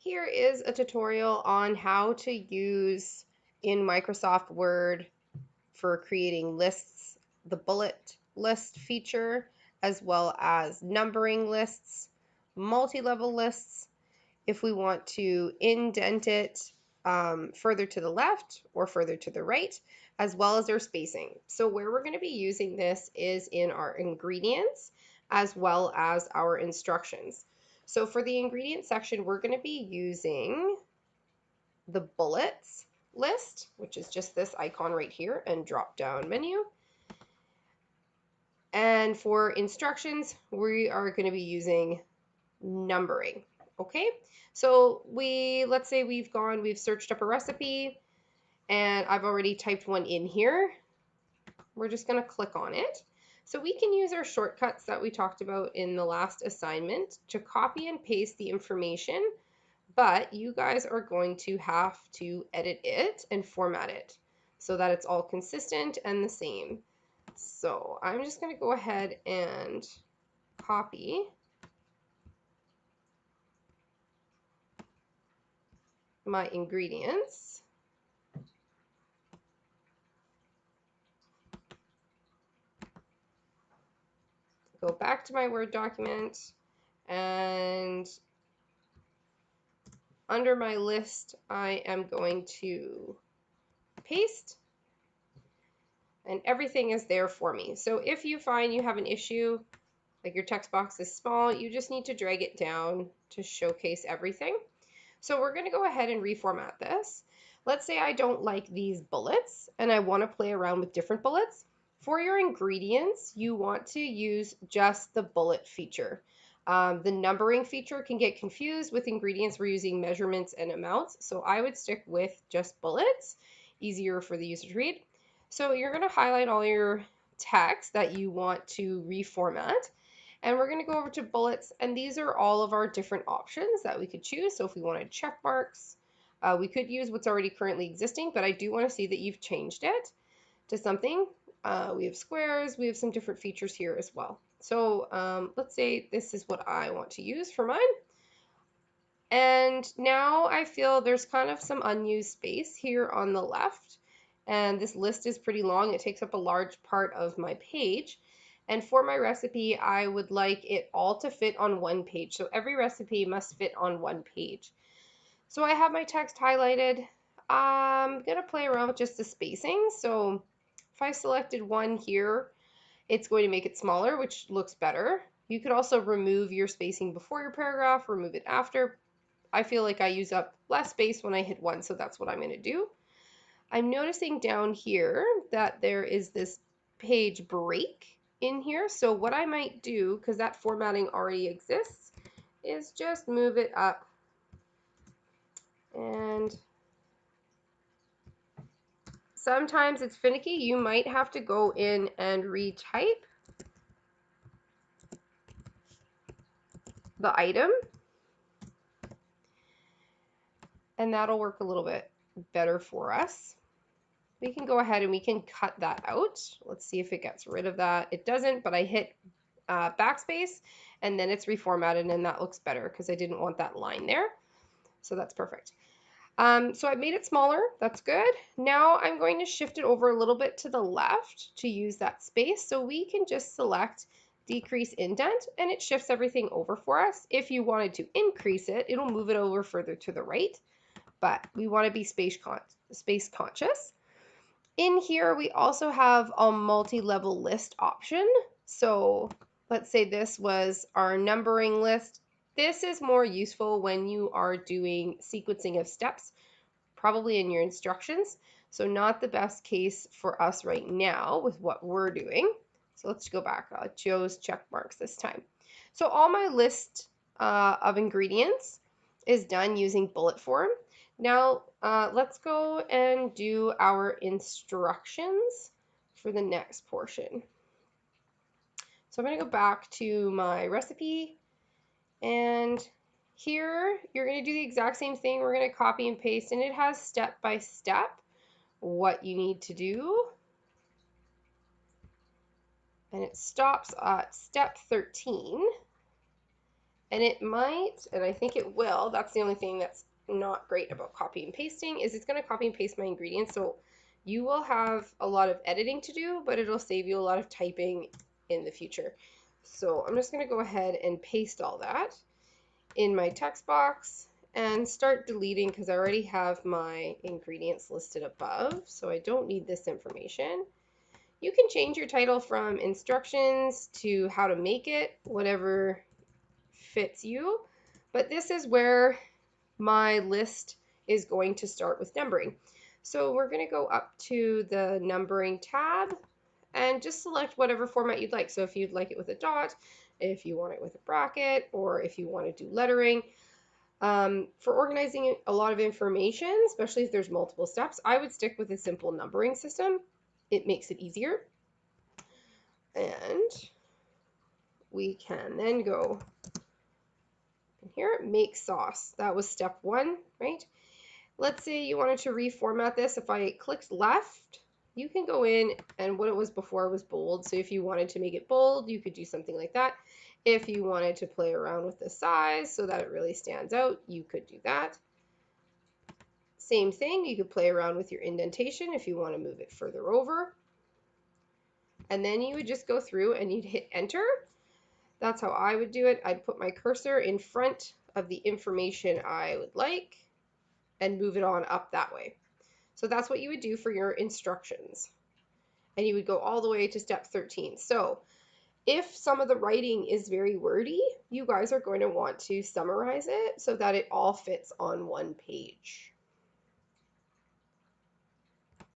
Here is a tutorial on how to use in Microsoft Word for creating lists, the bullet list feature, as well as numbering lists, multi-level lists, if we want to indent it further to the left or further to the right, as well as our spacing. So where we're going to be using this is in our ingredients as well as our instructions. So for the ingredients section, we're going to be using the bullets list, which is just this icon right here and drop down menu. And for instructions, we are going to be using numbering. Okay, so let's say we've searched up a recipe and I've already typed one in here. We're just going to click on it. So we can use our shortcuts that we talked about in the last assignment to copy and paste the information, but you guys are going to have to edit it and format it so that it's all consistent and the same. So I'm just going to go ahead and copy my ingredients. Go back to my Word document, and under my list, I am going to paste, and everything is there for me. So if you find you have an issue, like your text box is small, you just need to drag it down to showcase everything. So we're going to go ahead and reformat this. Let's say I don't like these bullets and I want to play around with different bullets. For your ingredients, you want to use just the bullet feature. The numbering feature can get confused with ingredients. We're using measurements and amounts, so I would stick with just bullets, easier for the user to read. So you're going to highlight all your text that you want to reformat. And we're going to go over to bullets, and these are all of our different options that we could choose. So if we wanted check marks, we could use what's already currently existing, but I do want to see that you've changed it to something. We have squares, we have some different features here as well. So let's say this is what I want to use for mine. And now I feel there's kind of some unused space here on the left. And this list is pretty long. It takes up a large part of my page. And for my recipe, I would like it all to fit on one page. So every recipe must fit on one page. So I have my text highlighted. I'm going to play around with just the spacing. So if I selected one here, it's going to make it smaller, which looks better. You could also remove your spacing before your paragraph, remove it after. I feel like I use up less space when I hit one, so that's what I'm going to do. I'm noticing down here that there is this page break in here. So what I might do, because that formatting already exists, is just move it up and sometimes it's finicky. You might have to go in and retype the item, and that'll work a little bit better for us. We can go ahead and we can cut that out. Let's see if it gets rid of that. It doesn't, but I hit backspace and then it's reformatted, and that looks better because I didn't want that line there. So that's perfect. So I made it smaller. That's good. Now I'm going to shift it over a little bit to the left to use that space. So we can just select decrease indent and it shifts everything over for us. If you wanted to increase it, it'll move it over further to the right, but we want to be space conscious. In here, we also have a multi-level list option. So let's say this was our numbering list. This is more useful when you are doing sequencing of steps, probably in your instructions. So not the best case for us right now with what we're doing. So let's go back. I chose check marks this time. So all my list of ingredients is done using bullet form. Now let's go and do our instructions for the next portion. So I'm going to go back to my recipe, and here you're going to do the exact same thing. We're going to copy and paste, and it has step by step what you need to do. And it stops at step 13. And it might, and I think it will, that's the only thing that's not great about copy and pasting, is it's going to copy and paste my ingredients. So you will have a lot of editing to do, but it'll save you a lot of typing in the future. So I'm just going to go ahead and paste all that in my text box and start deleting because I already have my ingredients listed above, so I don't need this information. You can change your title from instructions to how to make it, whatever fits you, but this is where my list is going to start with numbering. So we're going to go up to the numbering tab and just select whatever format you'd like. So if you'd like it with a dot, if you want it with a bracket, or if you want to do lettering. For organizing a lot of information, especially if there's multiple steps, I would stick with a simple numbering system. It makes it easier. And we can then go in here, make sauce. That was step 1, right? Let's say you wanted to reformat this. If I clicked left, you can go in, and what it was before was bold. So if you wanted to make it bold, you could do something like that. If you wanted to play around with the size so that it really stands out, you could do that. Same thing, you could play around with your indentation if you want to move it further over. And then you would just go through and you'd hit enter. That's how I would do it. I'd put my cursor in front of the information I would like and move it on up that way. So that's what you would do for your instructions. And you would go all the way to step 13. So if some of the writing is very wordy, you guys are going to want to summarize it so that it all fits on one page.